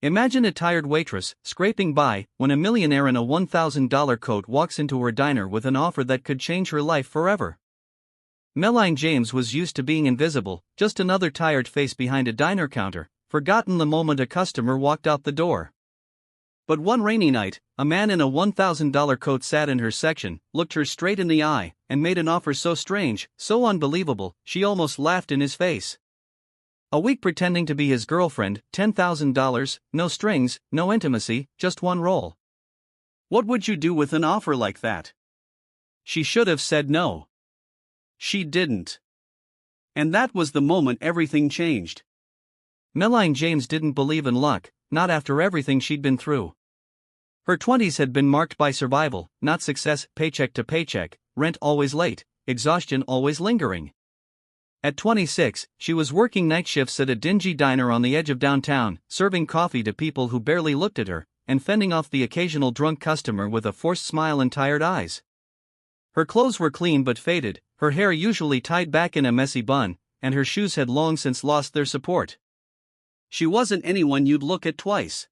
Imagine a tired waitress, scraping by, when a millionaire in a $1,000 coat walks into her diner with an offer that could change her life forever. Melanie James was used to being invisible, just another tired face behind a diner counter, forgotten the moment a customer walked out the door. But one rainy night, a man in a $1,000 coat sat in her section, looked her straight in the eye, and made an offer so strange, so unbelievable, she almost laughed in his face. A week pretending to be his girlfriend, $10,000, no strings, no intimacy, just one roll. What would you do with an offer like that? She should have said no. She didn't. And that was the moment everything changed. Melanie James didn't believe in luck, not after everything she'd been through. Her 20s had been marked by survival, not success, paycheck to paycheck, rent always late, exhaustion always lingering. At 26, she was working night shifts at a dingy diner on the edge of downtown, serving coffee to people who barely looked at her, and fending off the occasional drunk customer with a forced smile and tired eyes. Her clothes were clean but faded, her hair usually tied back in a messy bun, and her shoes had long since lost their support. She wasn't anyone you'd look at twice.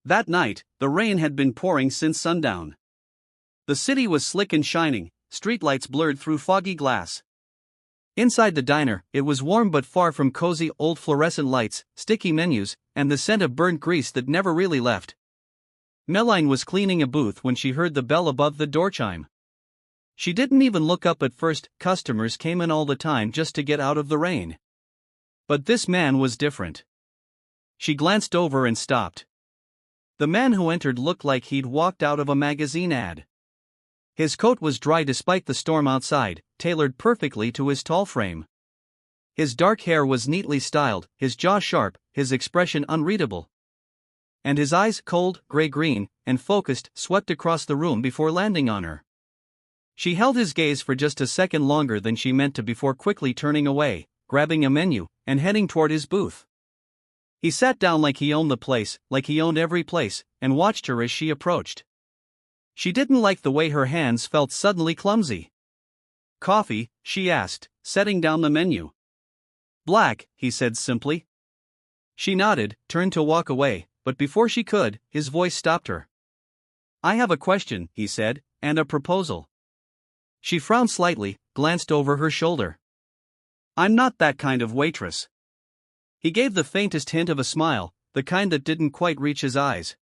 That night, the rain had been pouring since sundown. The city was slick and shining, streetlights blurred through foggy glass. Inside the diner, it was warm but far from cozy. Old fluorescent lights, sticky menus, and the scent of burnt grease that never really left. Melanie was cleaning a booth when she heard the bell above the door chime. She didn't even look up at first. Customers came in all the time just to get out of the rain. But this man was different. She glanced over and stopped. The man who entered looked like he'd walked out of a magazine ad. His coat was dry despite the storm outside, tailored perfectly to his tall frame. His dark hair was neatly styled, his jaw sharp, his expression unreadable. And his eyes, cold, gray-green, and focused, swept across the room before landing on her. She held his gaze for just a second longer than she meant to before quickly turning away, grabbing a menu, and heading toward his booth. He sat down like he owned the place, like he owned every place, and watched her as she approached. She didn't like the way her hands felt suddenly clumsy. "Coffee?" she asked, setting down the menu. "Black," he said simply. She nodded, turned to walk away, but before she could, his voice stopped her. "I have a question," he said, "and a proposal." She frowned slightly, glanced over her shoulder. "I'm not that kind of waitress." He gave the faintest hint of a smile, the kind that didn't quite reach his eyes.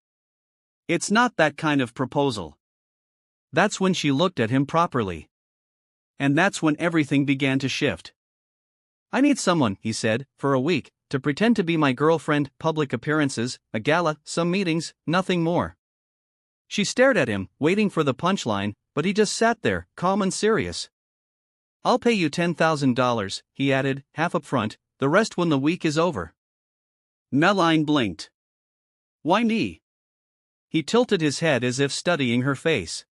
"It's not that kind of proposal." That's when she looked at him properly. And that's when everything began to shift. "I need someone," he said, "for a week, to pretend to be my girlfriend, public appearances, a gala, some meetings, nothing more." She stared at him, waiting for the punchline, but he just sat there, calm and serious. "I'll pay you $10,000, he added, half up front, "the rest when the week is over." Melanie blinked. "Why me?" He tilted his head as if studying her face.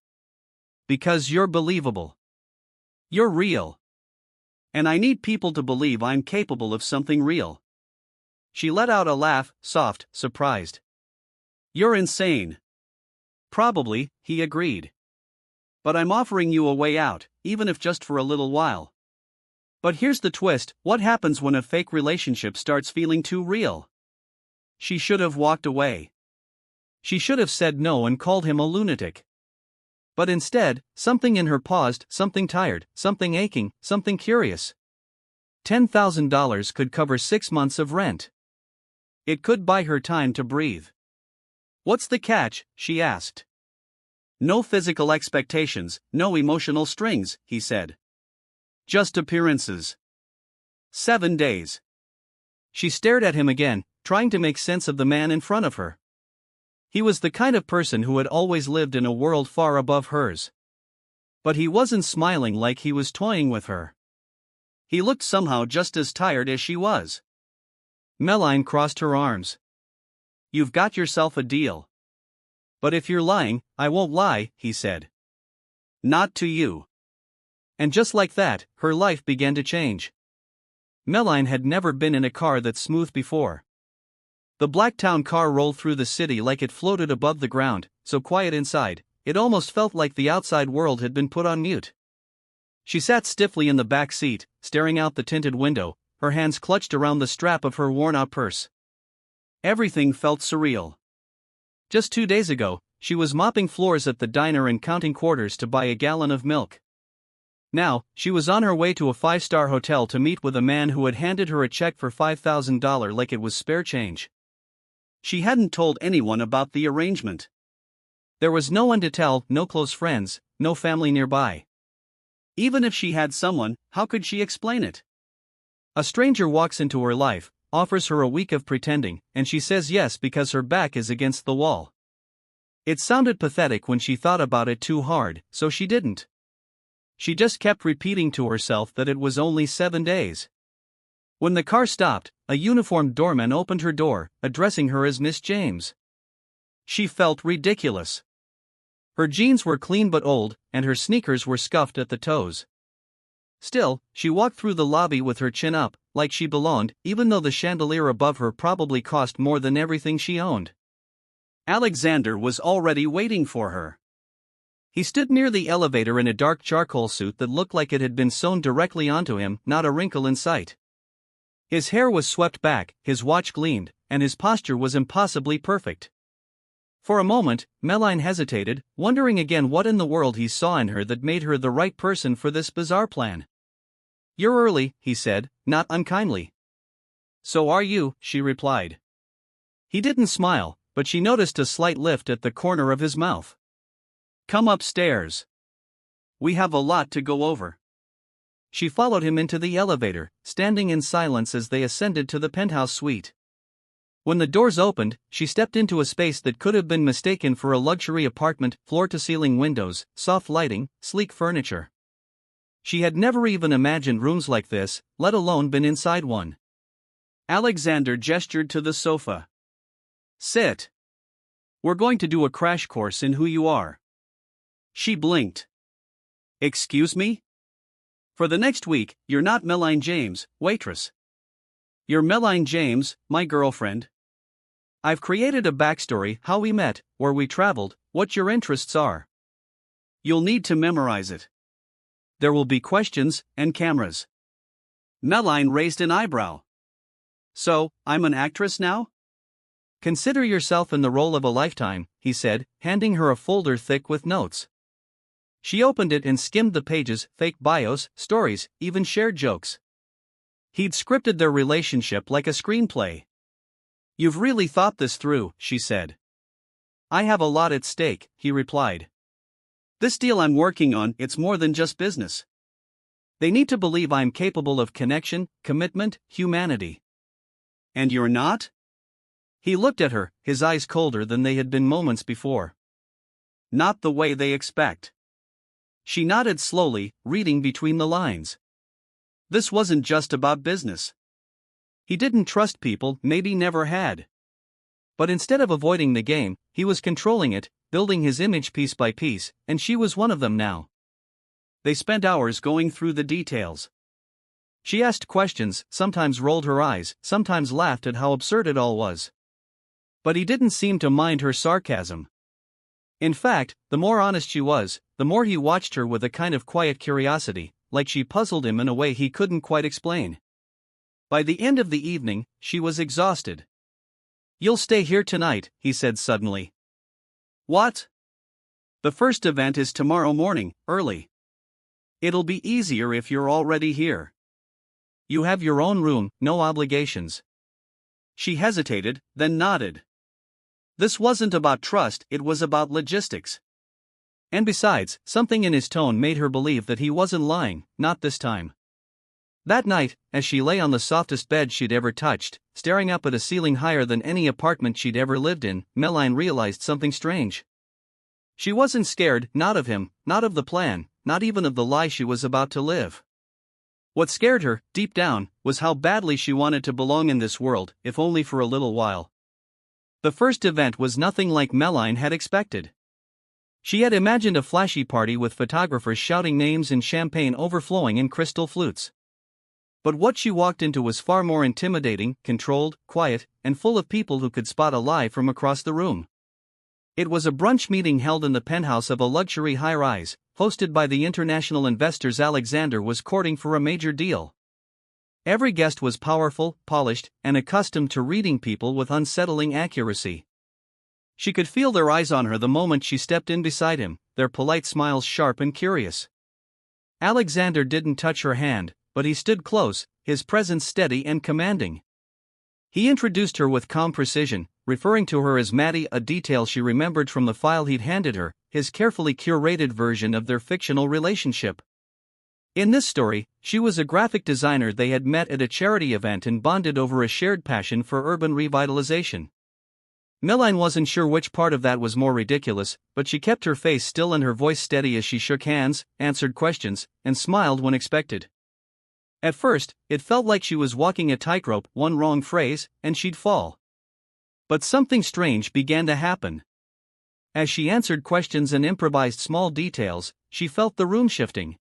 "Because you're believable. You're real. And I need people to believe I'm capable of something real." She let out a laugh, soft, surprised. "You're insane." "Probably," he agreed. "But I'm offering you a way out, even if just for a little while." But here's the twist: what happens when a fake relationship starts feeling too real? She should have walked away. She should have said no and called him a lunatic. But instead, something in her paused, something tired, something aching, something curious. $10,000 could cover 6 months of rent. It could buy her time to breathe. "What's the catch?" she asked. "No physical expectations, no emotional strings," he said. "Just appearances. 7 days." She stared at him again, trying to make sense of the man in front of her. He was the kind of person who had always lived in a world far above hers. But he wasn't smiling like he was toying with her. He looked somehow just as tired as she was. Melanie crossed her arms. "You've got yourself a deal. But if you're lying, I won't lie," he said. "Not to you." And just like that, her life began to change. Melanie had never been in a car that smooth before. The Blacktown car rolled through the city like it floated above the ground, so quiet inside, it almost felt like the outside world had been put on mute. She sat stiffly in the back seat, staring out the tinted window, her hands clutched around the strap of her worn-out purse. Everything felt surreal. Just 2 days ago, she was mopping floors at the diner and counting quarters to buy a gallon of milk. Now, she was on her way to a five-star hotel to meet with a man who had handed her a check for $5,000 like it was spare change. She hadn't told anyone about the arrangement. There was no one to tell, no close friends, no family nearby. Even if she had someone, how could she explain it? A stranger walks into her life, offers her a week of pretending, and she says yes because her back is against the wall. It sounded pathetic when she thought about it too hard, so she didn't. She just kept repeating to herself that it was only 7 days. When the car stopped, a uniformed doorman opened her door, addressing her as Miss James. She felt ridiculous. Her jeans were clean but old, and her sneakers were scuffed at the toes. Still, she walked through the lobby with her chin up, like she belonged, even though the chandelier above her probably cost more than everything she owned. Alexander was already waiting for her. He stood near the elevator in a dark charcoal suit that looked like it had been sewn directly onto him, not a wrinkle in sight. His hair was swept back, his watch gleamed, and his posture was impossibly perfect. For a moment, Meline hesitated, wondering again what in the world he saw in her that made her the right person for this bizarre plan. "You're early," he said, not unkindly. "So are you," she replied. He didn't smile, but she noticed a slight lift at the corner of his mouth. "Come upstairs. We have a lot to go over." She followed him into the elevator, standing in silence as they ascended to the penthouse suite. When the doors opened, she stepped into a space that could have been mistaken for a luxury apartment, floor-to-ceiling windows, soft lighting, sleek furniture. She had never even imagined rooms like this, let alone been inside one. Alexander gestured to the sofa. "Sit. We're going to do a crash course in who you are." She blinked. "Excuse me? For the next week, you're not Meline James, waitress. You're Meline James, my girlfriend. I've created a backstory, how we met, where we traveled, what your interests are. You'll need to memorize it. There will be questions, and cameras." Meline raised an eyebrow. "So, I'm an actress now?" "Consider yourself in the role of a lifetime," he said, handing her a folder thick with notes. She opened it and skimmed the pages, fake bios, stories, even shared jokes. He'd scripted their relationship like a screenplay. "You've really thought this through," she said. "I have a lot at stake," he replied. "This deal I'm working on, it's more than just business. They need to believe I'm capable of connection, commitment, humanity." "And you're not?" He looked at her, his eyes colder than they had been moments before. "Not the way they expect." She nodded slowly, reading between the lines. This wasn't just about business. He didn't trust people, maybe never had. But instead of avoiding the game, he was controlling it, building his image piece by piece, and she was one of them now. They spent hours going through the details. She asked questions, sometimes rolled her eyes, sometimes laughed at how absurd it all was. But he didn't seem to mind her sarcasm. In fact, the more honest she was, the more he watched her with a kind of quiet curiosity, like she puzzled him in a way he couldn't quite explain. By the end of the evening, she was exhausted. "You'll stay here tonight," he said suddenly. "What?" "The first event is tomorrow morning, early. It'll be easier if you're already here. You have your own room, no obligations." She hesitated, then nodded. This wasn't about trust, it was about logistics. And besides, something in his tone made her believe that he wasn't lying, not this time. That night, as she lay on the softest bed she'd ever touched, staring up at a ceiling higher than any apartment she'd ever lived in, Meline realized something strange. She wasn't scared, not of him, not of the plan, not even of the lie she was about to live. What scared her, deep down, was how badly she wanted to belong in this world, if only for a little while. The first event was nothing like Meline had expected. She had imagined a flashy party with photographers shouting names and champagne overflowing in crystal flutes. But what she walked into was far more intimidating, controlled, quiet, and full of people who could spot a lie from across the room. It was a brunch meeting held in the penthouse of a luxury high-rise, hosted by the international investors Alexander was courting for a major deal. Every guest was powerful, polished, and accustomed to reading people with unsettling accuracy. She could feel their eyes on her the moment she stepped in beside him, their polite smiles sharp and curious. Alexander didn't touch her hand, but he stood close, his presence steady and commanding. He introduced her with calm precision, referring to her as Maddie, a detail she remembered from the file he'd handed her, his carefully curated version of their fictional relationship. In this story, she was a graphic designer they had met at a charity event and bonded over a shared passion for urban revitalization. Meline wasn't sure which part of that was more ridiculous, but she kept her face still and her voice steady as she shook hands, answered questions, and smiled when expected. At first, it felt like she was walking a tightrope, one wrong phrase, and she'd fall. But something strange began to happen. As she answered questions and improvised small details, she felt the room shifting.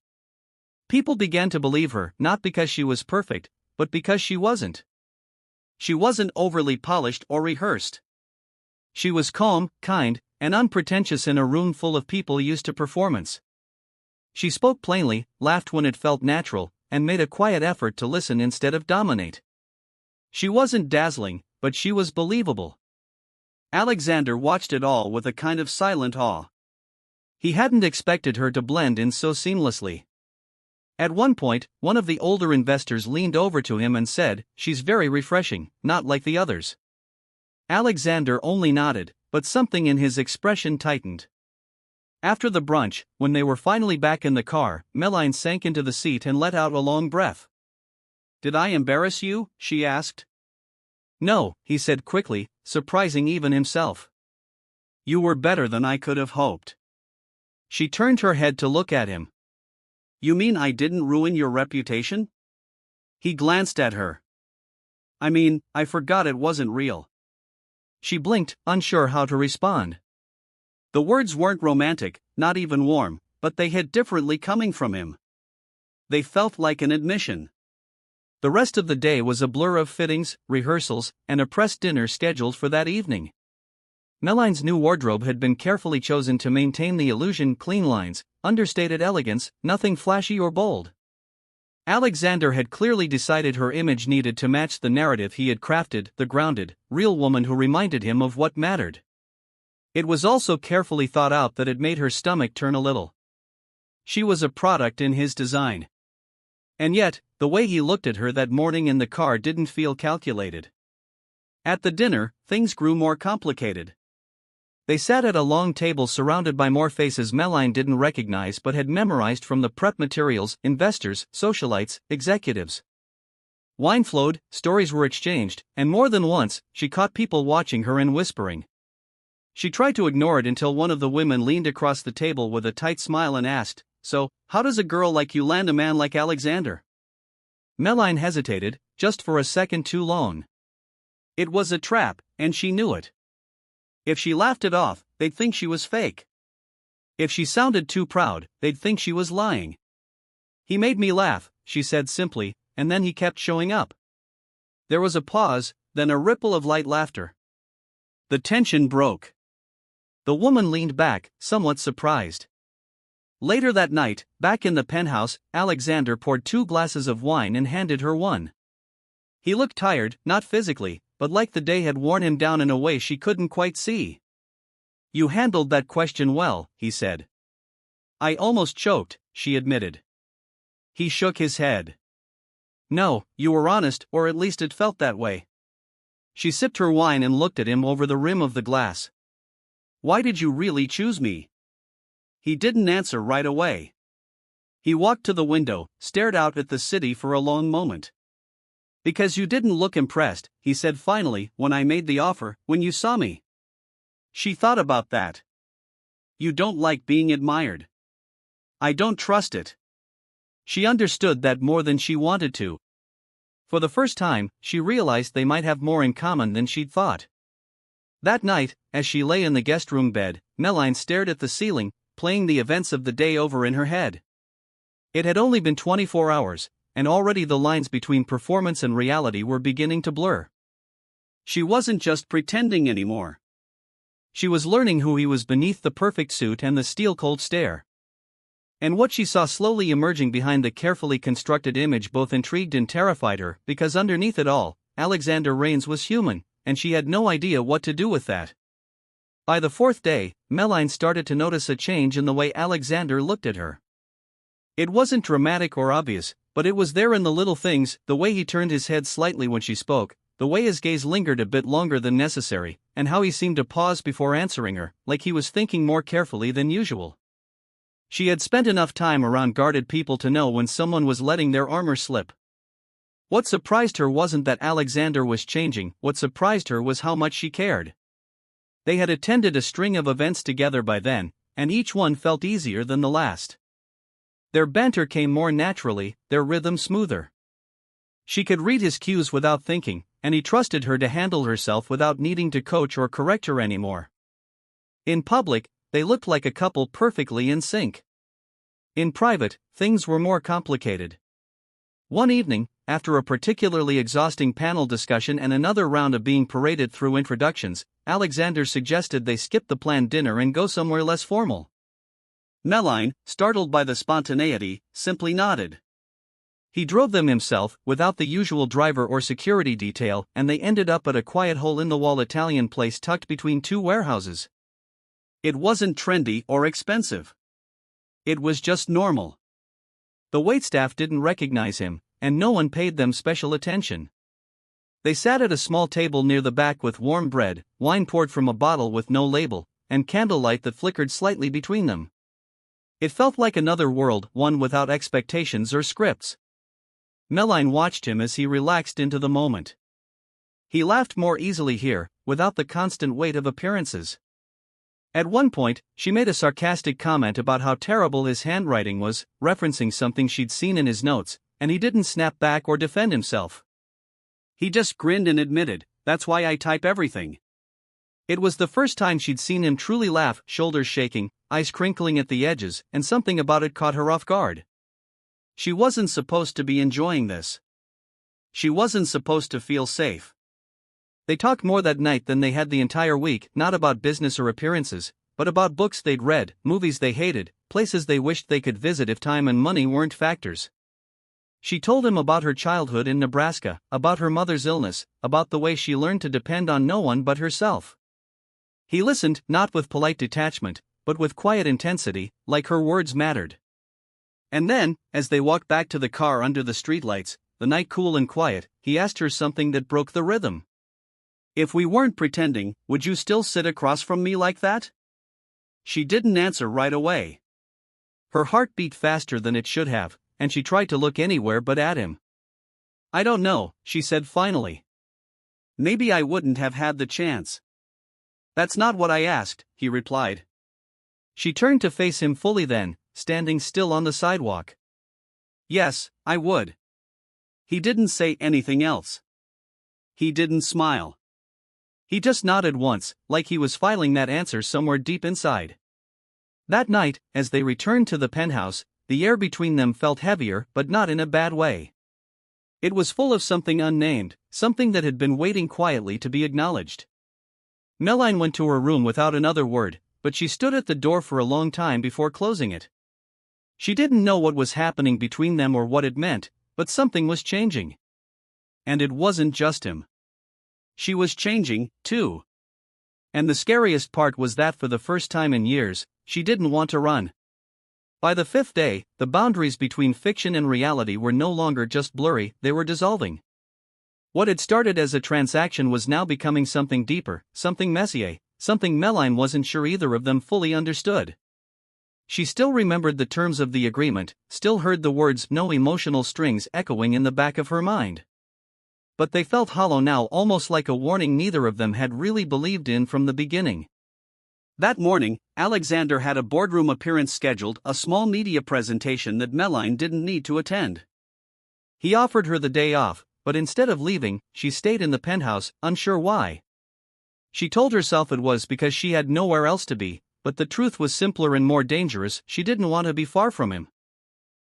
People began to believe her, not because she was perfect, but because she wasn't. She wasn't overly polished or rehearsed. She was calm, kind, and unpretentious in a room full of people used to performance. She spoke plainly, laughed when it felt natural, and made a quiet effort to listen instead of dominate. She wasn't dazzling, but she was believable. Alexander watched it all with a kind of silent awe. He hadn't expected her to blend in so seamlessly. At one point, one of the older investors leaned over to him and said, "She's very refreshing, not like the others." Alexander only nodded, but something in his expression tightened. After the brunch, when they were finally back in the car, Meline sank into the seat and let out a long breath. "Did I embarrass you?" she asked. "No," he said quickly, surprising even himself. "You were better than I could have hoped." She turned her head to look at him. "You mean I didn't ruin your reputation?" He glanced at her. "I mean, I forgot it wasn't real." She blinked, unsure how to respond. The words weren't romantic, not even warm, but they hit differently coming from him. They felt like an admission. The rest of the day was a blur of fittings, rehearsals, and a press dinner scheduled for that evening. Meline's new wardrobe had been carefully chosen to maintain the illusion: clean lines, understated elegance, nothing flashy or bold. Alexander had clearly decided her image needed to match the narrative he had crafted, the grounded, real woman who reminded him of what mattered. It was also carefully thought out that it made her stomach turn a little. She was a product in his design. And yet, the way he looked at her that morning in the car didn't feel calculated. At the dinner, things grew more complicated. They sat at a long table surrounded by more faces Meline didn't recognize but had memorized from the prep materials: investors, socialites, executives. Wine flowed, stories were exchanged, and more than once, she caught people watching her and whispering. She tried to ignore it until one of the women leaned across the table with a tight smile and asked, "So, how does a girl like you land a man like Alexander?" Meline hesitated, just for a second too long. It was a trap, and she knew it. If she laughed it off, they'd think she was fake. If she sounded too proud, they'd think she was lying. "He made me laugh," she said simply, and then he kept showing up. There was a pause, then a ripple of light laughter. The tension broke. The woman leaned back, somewhat surprised. Later that night, back in the penthouse, Alexander poured 2 glasses of wine and handed her one. He looked tired, not physically, but like the day had worn him down in a way she couldn't quite see. "You handled that question well," he said. "I almost choked," she admitted. He shook his head. "No, you were honest, or at least it felt that way." She sipped her wine and looked at him over the rim of the glass. "Why did you really choose me?" He didn't answer right away. He walked to the window, stared out at the city for a long moment. "Because you didn't look impressed," he said finally, "when I made the offer, when you saw me." She thought about that. "You don't like being admired." "I don't trust it." She understood that more than she wanted to. For the first time, she realized they might have more in common than she'd thought. That night, as she lay in the guest room bed, Meline stared at the ceiling, playing the events of the day over in her head. It had only been 24 hours, and already the lines between performance and reality were beginning to blur. She wasn't just pretending anymore. She was learning who he was beneath the perfect suit and the steel-cold stare. And what she saw slowly emerging behind the carefully constructed image both intrigued and terrified her, because underneath it all, Alexander Rains was human, and she had no idea what to do with that. By the fourth day, Meline started to notice a change in the way Alexander looked at her. It wasn't dramatic or obvious, but it was there in the little things, the way he turned his head slightly when she spoke, the way his gaze lingered a bit longer than necessary, and how he seemed to pause before answering her, like he was thinking more carefully than usual. She had spent enough time around guarded people to know when someone was letting their armor slip. What surprised her wasn't that Alexander was changing, what surprised her was how much she cared. They had attended a string of events together by then, and each one felt easier than the last. Their banter came more naturally, their rhythm smoother. She could read his cues without thinking, and he trusted her to handle herself without needing to coach or correct her anymore. In public, they looked like a couple perfectly in sync. In private, things were more complicated. One evening, after a particularly exhausting panel discussion and another round of being paraded through introductions, Alexander suggested they skip the planned dinner and go somewhere less formal. Meline, startled by the spontaneity, simply nodded. He drove them himself, without the usual driver or security detail, and they ended up at a quiet hole-in-the-wall Italian place tucked between two warehouses. It wasn't trendy or expensive. It was just normal. The waitstaff didn't recognize him, and no one paid them special attention. They sat at a small table near the back with warm bread, wine poured from a bottle with no label, and candlelight that flickered slightly between them. It felt like another world, one without expectations or scripts. Meline watched him as he relaxed into the moment. He laughed more easily here, without the constant weight of appearances. At one point, she made a sarcastic comment about how terrible his handwriting was, referencing something she'd seen in his notes, and he didn't snap back or defend himself. He just grinned and admitted, "That's why I type everything." It was the first time she'd seen him truly laugh, shoulders shaking, eyes crinkling at the edges, and something about it caught her off guard. She wasn't supposed to be enjoying this. She wasn't supposed to feel safe. They talked more that night than they had the entire week, not about business or appearances, but about books they'd read, movies they hated, places they wished they could visit if time and money weren't factors. She told him about her childhood in Nebraska, about her mother's illness, about the way she learned to depend on no one but herself. He listened, not with polite detachment, but with quiet intensity, like her words mattered. And then, as they walked back to the car under the streetlights, the night cool and quiet, he asked her something that broke the rhythm. "If we weren't pretending, would you still sit across from me like that?" She didn't answer right away. Her heart beat faster than it should have, and she tried to look anywhere but at him. "I don't know," she said finally. "Maybe I wouldn't have had the chance." "That's not what I asked," he replied. She turned to face him fully then, standing still on the sidewalk. "Yes, I would." He didn't say anything else. He didn't smile. He just nodded once, like he was filing that answer somewhere deep inside. That night, as they returned to the penthouse, the air between them felt heavier, but not in a bad way. It was full of something unnamed, something that had been waiting quietly to be acknowledged. Meline went to her room without another word, but she stood at the door for a long time before closing it. She didn't know what was happening between them or what it meant, but something was changing. And it wasn't just him. She was changing, too. And the scariest part was that for the first time in years, she didn't want to run. By the fifth day, the boundaries between fiction and reality were no longer just blurry, they were dissolving. What had started as a transaction was now becoming something deeper, something messier, something Meline wasn't sure either of them fully understood. She still remembered the terms of the agreement, still heard the words "no emotional strings" echoing in the back of her mind. But they felt hollow now, almost like a warning neither of them had really believed in from the beginning. That morning, Alexander had a boardroom appearance scheduled, a small media presentation that Meline didn't need to attend. He offered her the day off, but instead of leaving, she stayed in the penthouse, unsure why. She told herself it was because she had nowhere else to be, but the truth was simpler and more dangerous: she didn't want to be far from him.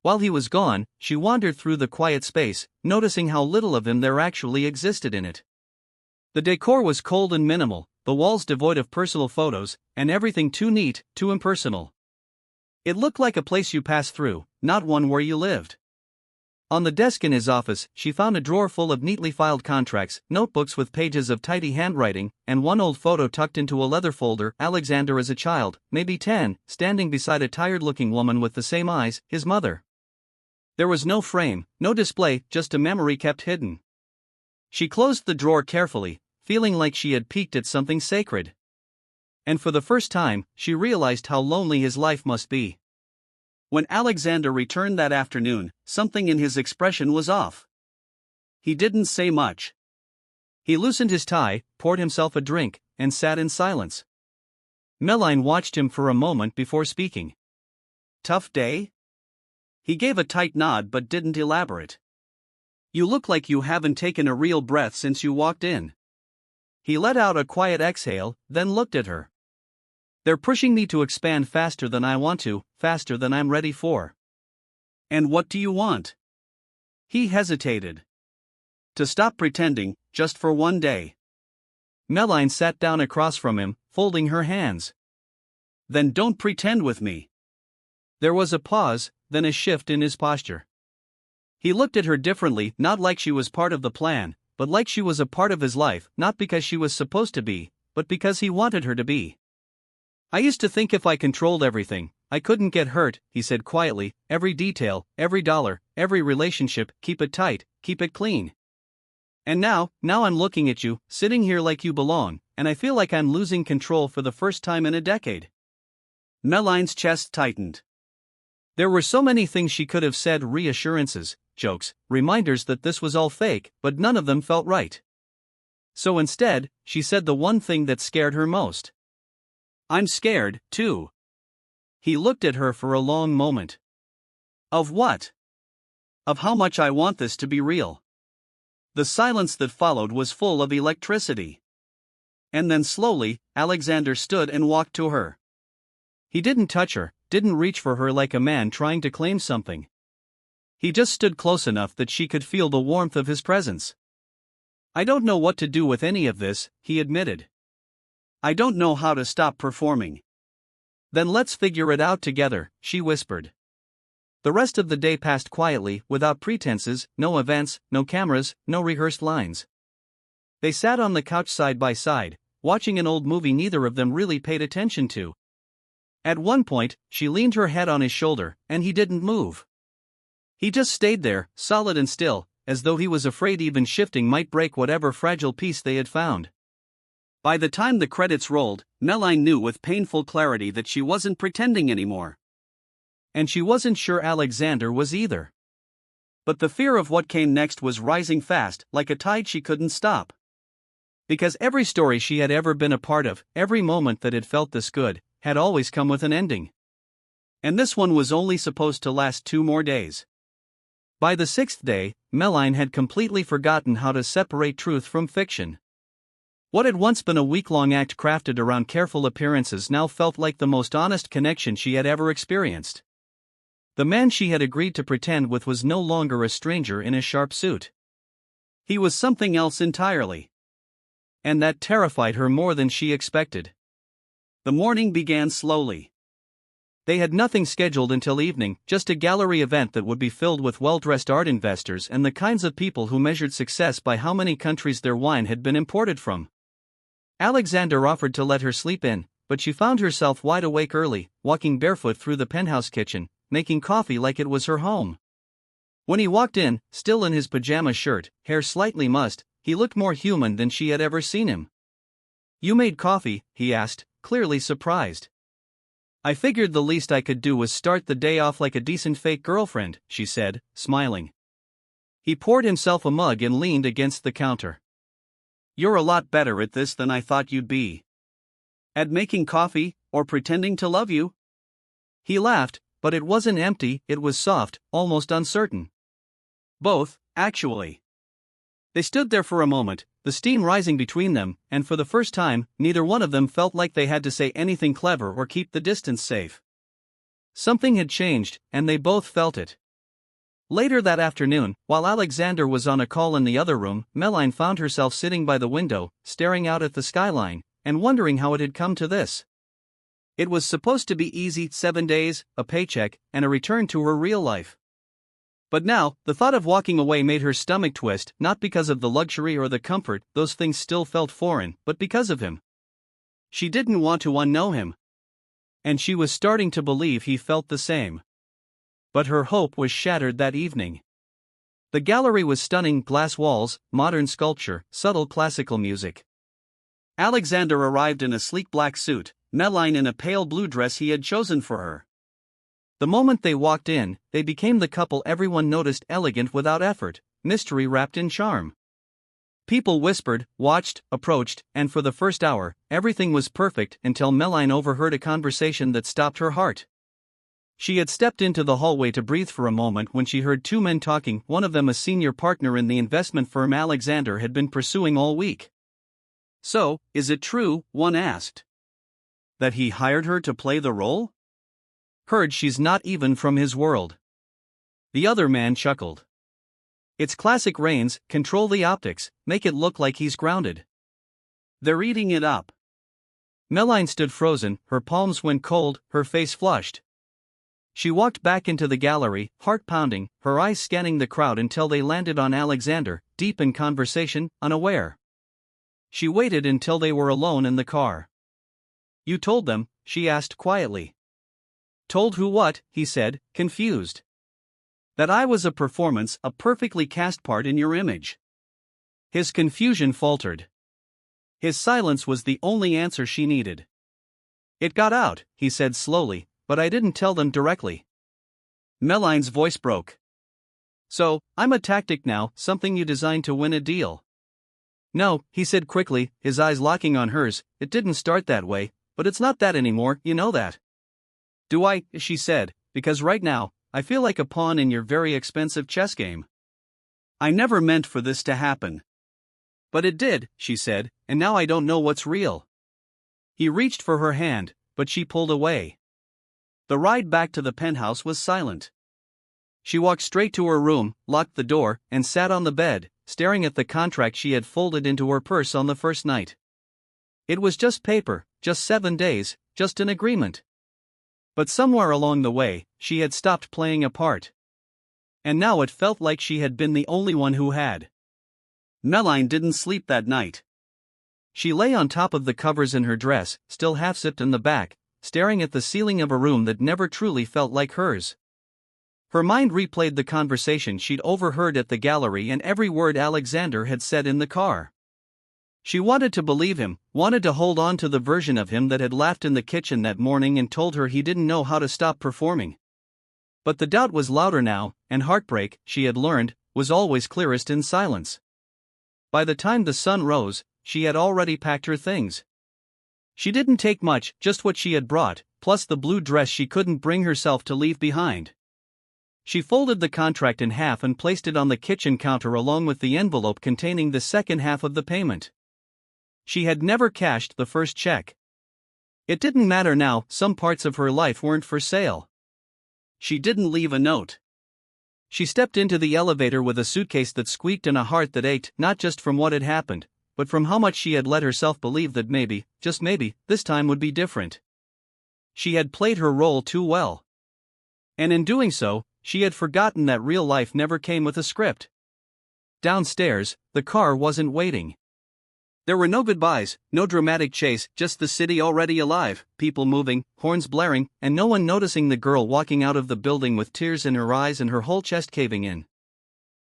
While he was gone, she wandered through the quiet space, noticing how little of him there actually existed in it. The decor was cold and minimal, the walls devoid of personal photos, and everything too neat, too impersonal. It looked like a place you passed through, not one where you lived. On the desk in his office, she found a drawer full of neatly filed contracts, notebooks with pages of tidy handwriting, and one old photo tucked into a leather folder. Alexander as a child, maybe 10, standing beside a tired-looking woman with the same eyes, his mother. There was no frame, no display, just a memory kept hidden. She closed the drawer carefully, feeling like she had peeked at something sacred. And for the first time, she realized how lonely his life must be. When Alexander returned that afternoon, something in his expression was off. He didn't say much. He loosened his tie, poured himself a drink, and sat in silence. Meline watched him for a moment before speaking. "Tough day?" He gave a tight nod but didn't elaborate. "You look like you haven't taken a real breath since you walked in." He let out a quiet exhale, then looked at her. "They're pushing me to expand faster than I want to, faster than I'm ready for." "And what do you want?" He hesitated. "To stop pretending, just for one day." Meline sat down across from him, folding her hands. "Then don't pretend with me." There was a pause, then a shift in his posture. He looked at her differently, not like she was part of the plan, but like she was a part of his life, not because she was supposed to be, but because he wanted her to be. "I used to think if I controlled everything, I couldn't get hurt," he said quietly. "Every detail, every dollar, every relationship, keep it tight, keep it clean. And now I'm looking at you, sitting here like you belong, and I feel like I'm losing control for the first time in a decade." Meline's chest tightened. There were so many things she could have said, reassurances, jokes, reminders that this was all fake, but none of them felt right. So instead, she said the one thing that scared her most. "I'm scared, too." He looked at her for a long moment. "Of what?" "Of how much I want this to be real." The silence that followed was full of electricity. And then slowly, Alexander stood and walked to her. He didn't touch her, didn't reach for her like a man trying to claim something. He just stood close enough that she could feel the warmth of his presence. "I don't know what to do with any of this," he admitted. "I don't know how to stop performing." "Then let's figure it out together," she whispered. The rest of the day passed quietly, without pretenses, no events, no cameras, no rehearsed lines. They sat on the couch side by side, watching an old movie neither of them really paid attention to. At one point, she leaned her head on his shoulder, and he didn't move. He just stayed there, solid and still, as though he was afraid even shifting might break whatever fragile piece they had found. By the time the credits rolled, Meline knew with painful clarity that she wasn't pretending anymore. And she wasn't sure Alexander was either. But the fear of what came next was rising fast, like a tide she couldn't stop. Because every story she had ever been a part of, every moment that had felt this good, had always come with an ending. And this one was only supposed to last 2 more days. By the 6th day, Meline had completely forgotten how to separate truth from fiction. What had once been a week-long act crafted around careful appearances now felt like the most honest connection she had ever experienced. The man she had agreed to pretend with was no longer a stranger in a sharp suit. He was something else entirely. And that terrified her more than she expected. The morning began slowly. They had nothing scheduled until evening, just a gallery event that would be filled with well-dressed art investors and the kinds of people who measured success by how many countries their wine had been imported from. Alexander offered to let her sleep in, but she found herself wide awake early, walking barefoot through the penthouse kitchen, making coffee like it was her home. When he walked in, still in his pajama shirt, hair slightly mussed, he looked more human than she had ever seen him. "You made coffee?" he asked, clearly surprised. "I figured the least I could do was start the day off like a decent fake girlfriend," she said, smiling. He poured himself a mug and leaned against the counter. "You're a lot better at this than I thought you'd be." "At making coffee, or pretending to love you?" He laughed, but it wasn't empty, it was soft, almost uncertain. "Both, actually." They stood there for a moment, the steam rising between them, and for the first time, neither one of them felt like they had to say anything clever or keep the distance safe. Something had changed, and they both felt it. Later that afternoon, while Alexander was on a call in the other room, Meline found herself sitting by the window, staring out at the skyline, and wondering how it had come to this. It was supposed to be easy: 7 days, a paycheck, and a return to her real life. But now, the thought of walking away made her stomach twist, not because of the luxury or the comfort, those things still felt foreign, but because of him. She didn't want to unknow him. And she was starting to believe he felt the same. But her hope was shattered that evening. The gallery was stunning: glass walls, modern sculpture, subtle classical music. Alexander arrived in a sleek black suit, Meline in a pale blue dress he had chosen for her. The moment they walked in, they became the couple everyone noticed: elegant without effort, mystery wrapped in charm. People whispered, watched, approached, and for the first hour, everything was perfect until Meline overheard a conversation that stopped her heart. She had stepped into the hallway to breathe for a moment when she heard two men talking, one of them a senior partner in the investment firm Alexander had been pursuing all week. "So, is it true," one asked, "that he hired her to play the role? Heard she's not even from his world." The other man chuckled. "It's classic Rains: control the optics, make it look like he's grounded. They're eating it up." Meline stood frozen, her palms went cold, her face flushed. She walked back into the gallery, heart pounding, her eyes scanning the crowd until they landed on Alexander, deep in conversation, unaware. She waited until they were alone in the car. "You told them?" she asked quietly. "Told who what?" he said, confused. "That I was a performance, a perfectly cast part in your image." His confusion faltered. His silence was the only answer she needed. "It got out," he said slowly, "but I didn't tell them directly." Meline's voice broke. "So, I'm a tactic now, something you designed to win a deal?" "No," he said quickly, his eyes locking on hers, "it didn't start that way, but it's not that anymore, you know that." "Do I?" she said, "because right now, I feel like a pawn in your very expensive chess game. I never meant for this to happen." "But it did," she said, "and now I don't know what's real." He reached for her hand, but she pulled away. The ride back to the penthouse was silent. She walked straight to her room, locked the door, and sat on the bed, staring at the contract she had folded into her purse on the first night. It was just paper, just 7 days, just an agreement. But somewhere along the way, she had stopped playing a part. And now it felt like she had been the only one who had. Meline didn't sleep that night. She lay on top of the covers in her dress, still half-zipped in the back, staring at the ceiling of a room that never truly felt like hers. Her mind replayed the conversation she'd overheard at the gallery and every word Alexander had said in the car. She wanted to believe him, wanted to hold on to the version of him that had laughed in the kitchen that morning and told her he didn't know how to stop performing. But the doubt was louder now, and heartbreak, she had learned, was always clearest in silence. By the time the sun rose, she had already packed her things. She didn't take much, just what she had brought, plus the blue dress she couldn't bring herself to leave behind. She folded the contract in half and placed it on the kitchen counter along with the envelope containing the second half of the payment. She had never cashed the first check. It didn't matter now, some parts of her life weren't for sale. She didn't leave a note. She stepped into the elevator with a suitcase that squeaked and a heart that ached, not just from what had happened, but from how much she had let herself believe that maybe, just maybe, this time would be different. She had played her role too well. And in doing so, she had forgotten that real life never came with a script. Downstairs, the car wasn't waiting. There were no goodbyes, no dramatic chase, just the city already alive, people moving, horns blaring, and no one noticing the girl walking out of the building with tears in her eyes and her whole chest caving in.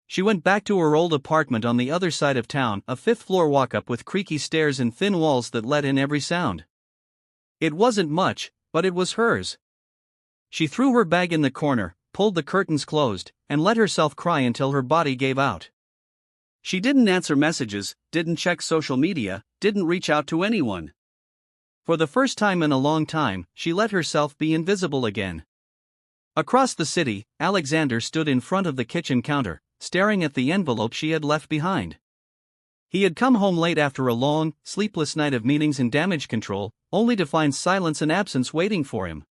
She went back to her old apartment on the other side of town, a 5th-floor walk-up with creaky stairs and thin walls that let in every sound. It wasn't much, but it was hers. She threw her bag in the corner, pulled the curtains closed, and let herself cry until her body gave out. She didn't answer messages, didn't check social media, didn't reach out to anyone. For the first time in a long time, she let herself be invisible again. Across the city, Alexander stood in front of the kitchen counter, staring at the envelope she had left behind. He had come home late after a long, sleepless night of meetings and damage control, only to find silence and absence waiting for him.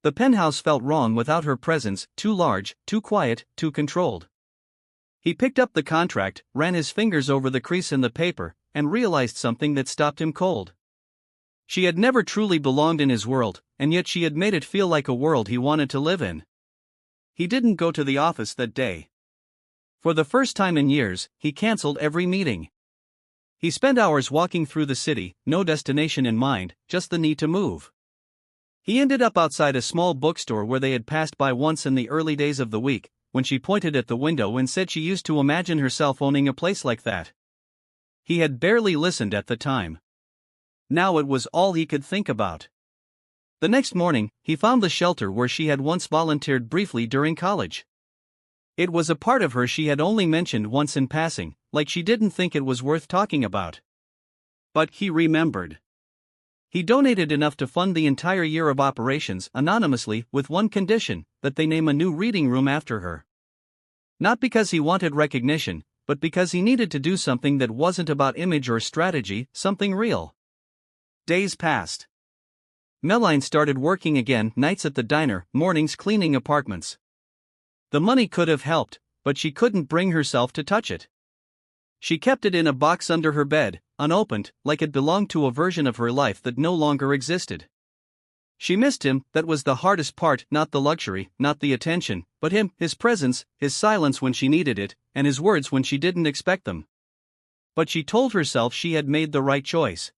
The penthouse felt wrong without her presence, too large, too quiet, too controlled. He picked up the contract, ran his fingers over the crease in the paper, and realized something that stopped him cold. She had never truly belonged in his world, and yet she had made it feel like a world he wanted to live in. He didn't go to the office that day. For the first time in years, he canceled every meeting. He spent hours walking through the city, no destination in mind, just the need to move. He ended up outside a small bookstore where they had passed by once in the early days of the week, when she pointed at the window and said she used to imagine herself owning a place like that. He had barely listened at the time. Now it was all he could think about. The next morning, he found the shelter where she had once volunteered briefly during college. It was a part of her she had only mentioned once in passing, like she didn't think it was worth talking about. But he remembered. He donated enough to fund the entire year of operations anonymously with one condition, that they name a new reading room after her. Not because he wanted recognition, but because he needed to do something that wasn't about image or strategy, something real. Days passed. Melline started working again, nights at the diner, mornings cleaning apartments. The money could have helped, but she couldn't bring herself to touch it. She kept it in a box under her bed, unopened, like it belonged to a version of her life that no longer existed. She missed him. That was the hardest part, not the luxury, not the attention, but him, his presence, his silence when she needed it, and his words when she didn't expect them. But she told herself she had made the right choice.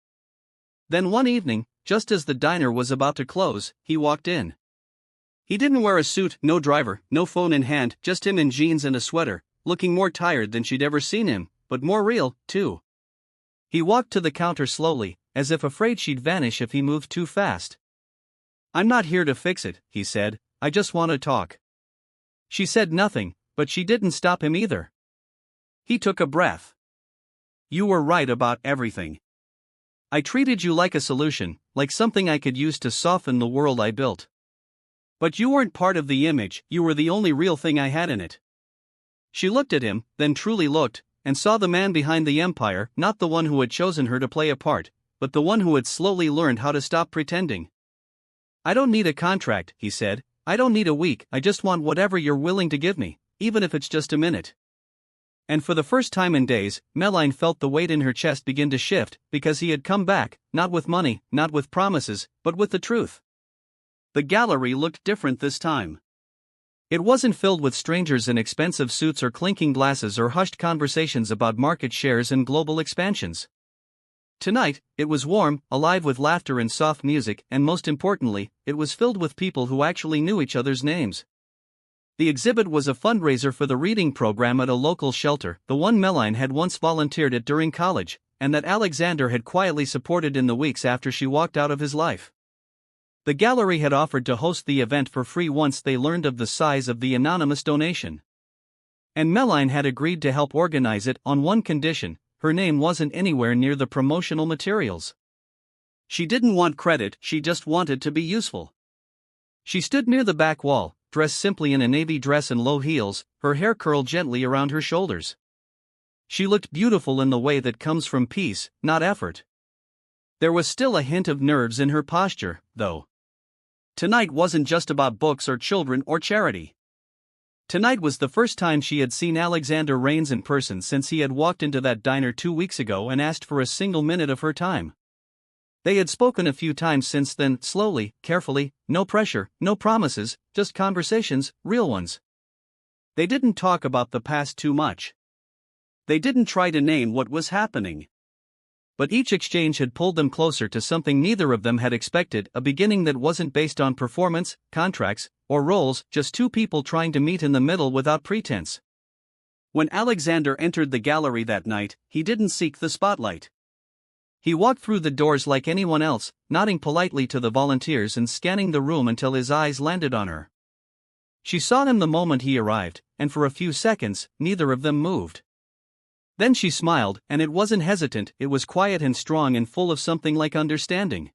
Then one evening, just as the diner was about to close, he walked in. He didn't wear a suit, no driver, no phone in hand, just him in jeans and a sweater, looking more tired than she'd ever seen him, but more real, too. He walked to the counter slowly, as if afraid she'd vanish if he moved too fast. "I'm not here to fix it," he said, "I just want to talk." She said nothing, but she didn't stop him either. He took a breath. "You were right about everything. I treated you like a solution, like something I could use to soften the world I built. But you weren't part of the image, you were the only real thing I had in it." She looked at him, then truly looked, and saw the man behind the empire, not the one who had chosen her to play a part, but the one who had slowly learned how to stop pretending. "I don't need a contract," he said. "I don't need a week, I just want whatever you're willing to give me, even if it's just a minute." And for the first time in days, Melline felt the weight in her chest begin to shift, because he had come back, not with money, not with promises, but with the truth. The gallery looked different this time. It wasn't filled with strangers in expensive suits or clinking glasses or hushed conversations about market shares and global expansions. Tonight, it was warm, alive with laughter and soft music, and most importantly, it was filled with people who actually knew each other's names. The exhibit was a fundraiser for the reading program at a local shelter, the one Melline had once volunteered at during college, and that Alexander had quietly supported in the weeks after she walked out of his life. The gallery had offered to host the event for free once they learned of the size of the anonymous donation. And Melline had agreed to help organize it on one condition: her name wasn't anywhere near the promotional materials. She didn't want credit, she just wanted to be useful. She stood near the back wall, dressed simply in a navy dress and low heels, her hair curled gently around her shoulders. She looked beautiful in the way that comes from peace, not effort. There was still a hint of nerves in her posture, though. Tonight wasn't just about books or children or charity. Tonight was the first time she had seen Alexander Rains in person since he had walked into that diner 2 weeks ago and asked for a single minute of her time. They had spoken a few times since then, slowly, carefully, no pressure, no promises, just conversations, real ones. They didn't talk about the past too much. They didn't try to name what was happening. But each exchange had pulled them closer to something neither of them had expected, a beginning that wasn't based on performance, contracts, or roles, just two people trying to meet in the middle without pretense. When Alexander entered the gallery that night, he didn't seek the spotlight. He walked through the doors like anyone else, nodding politely to the volunteers and scanning the room until his eyes landed on her. She saw him the moment he arrived, and for a few seconds, neither of them moved. Then she smiled, and it wasn't hesitant, it was quiet and strong and full of something like understanding.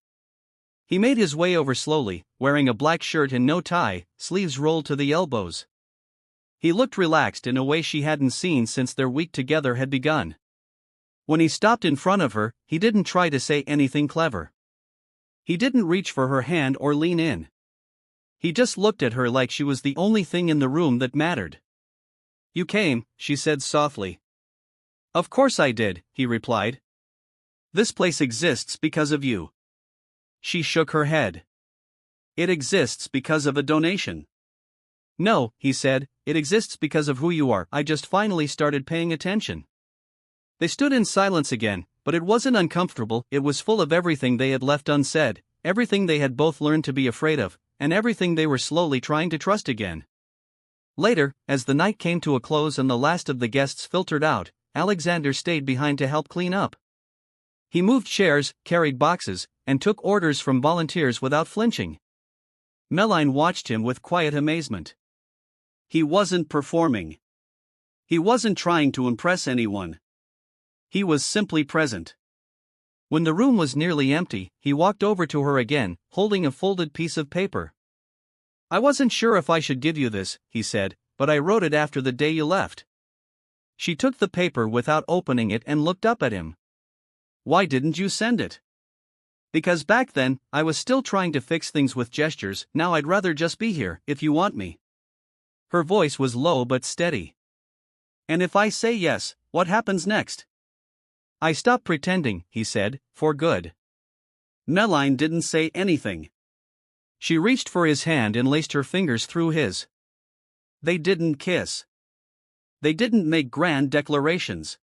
He made his way over slowly, wearing a black shirt and no tie, sleeves rolled to the elbows. He looked relaxed in a way she hadn't seen since their week together had begun. When he stopped in front of her, he didn't try to say anything clever. He didn't reach for her hand or lean in. He just looked at her like she was the only thing in the room that mattered. "You came," she said softly. "Of course I did," he replied. "This place exists because of you." She shook her head. It exists because of a donation. No, he said, it exists because of who you are. I just finally started paying attention. They stood in silence again, but it wasn't uncomfortable. It was full of everything they had left unsaid, everything they had both learned to be afraid of, and everything they were slowly trying to trust again. Later, as the night came to a close and the last of the guests filtered out, Alexander stayed behind to help clean up. He moved chairs, carried boxes, and took orders from volunteers without flinching. Meline watched him with quiet amazement. He wasn't performing. He wasn't trying to impress anyone. He was simply present. When the room was nearly empty, he walked over to her again, holding a folded piece of paper. I wasn't sure if I should give you this, he said, but I wrote it after the day you left. She took the paper without opening it and looked up at him. Why didn't you send it? Because back then, I was still trying to fix things with gestures. Now I'd rather just be here, if you want me. Her voice was low but steady. And if I say yes, what happens next? I stop pretending, he said, for good. Meline didn't say anything. She reached for his hand and laced her fingers through his. They didn't kiss. They didn't make grand declarations.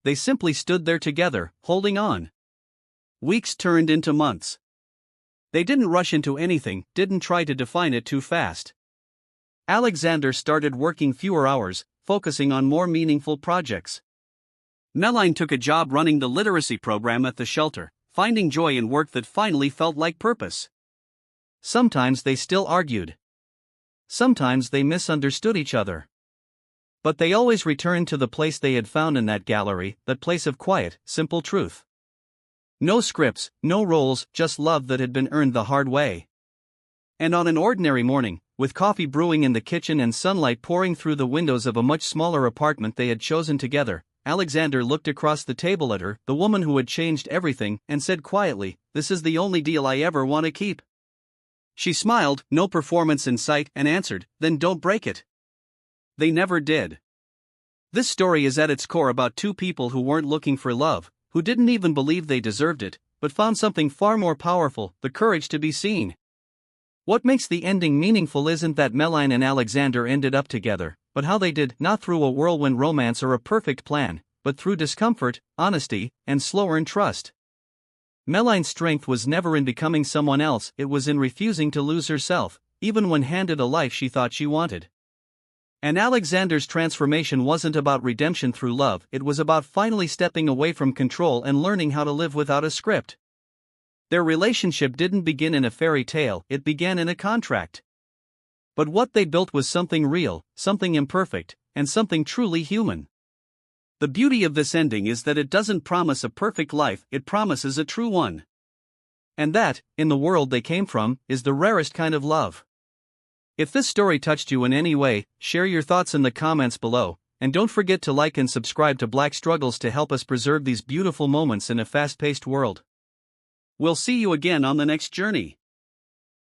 They simply stood there together, holding on. Weeks turned into months. They didn't rush into anything, didn't try to define it too fast. Alexander started working fewer hours, focusing on more meaningful projects. Meline took a job running the literacy program at the shelter, finding joy in work that finally felt like purpose. Sometimes they still argued. Sometimes they misunderstood each other. But they always returned to the place they had found in that gallery, that place of quiet, simple truth. No scripts, no roles, just love that had been earned the hard way. And on an ordinary morning, with coffee brewing in the kitchen and sunlight pouring through the windows of a much smaller apartment they had chosen together, Alexander looked across the table at her, the woman who had changed everything, and said quietly, "This is the only deal I ever want to keep." She smiled, no performance in sight, and answered, "Then don't break it." They never did. This story is at its core about two people who weren't looking for love, who didn't even believe they deserved it, but found something far more powerful, the courage to be seen. What makes the ending meaningful isn't that Meline and Alexander ended up together, but how they did, not through a whirlwind romance or a perfect plan, but through discomfort, honesty, and slow-earned trust. Meline's strength was never in becoming someone else, it was in refusing to lose herself, even when handed a life she thought she wanted. And Alexander's transformation wasn't about redemption through love, it was about finally stepping away from control and learning how to live without a script. Their relationship didn't begin in a fairy tale, it began in a contract. But what they built was something real, something imperfect, and something truly human. The beauty of this ending is that it doesn't promise a perfect life, it promises a true one. And that, in the world they came from, is the rarest kind of love. If this story touched you in any way, share your thoughts in the comments below, and don't forget to like and subscribe to Black Struggles to help us preserve these beautiful moments in a fast-paced world. We'll see you again on the next journey.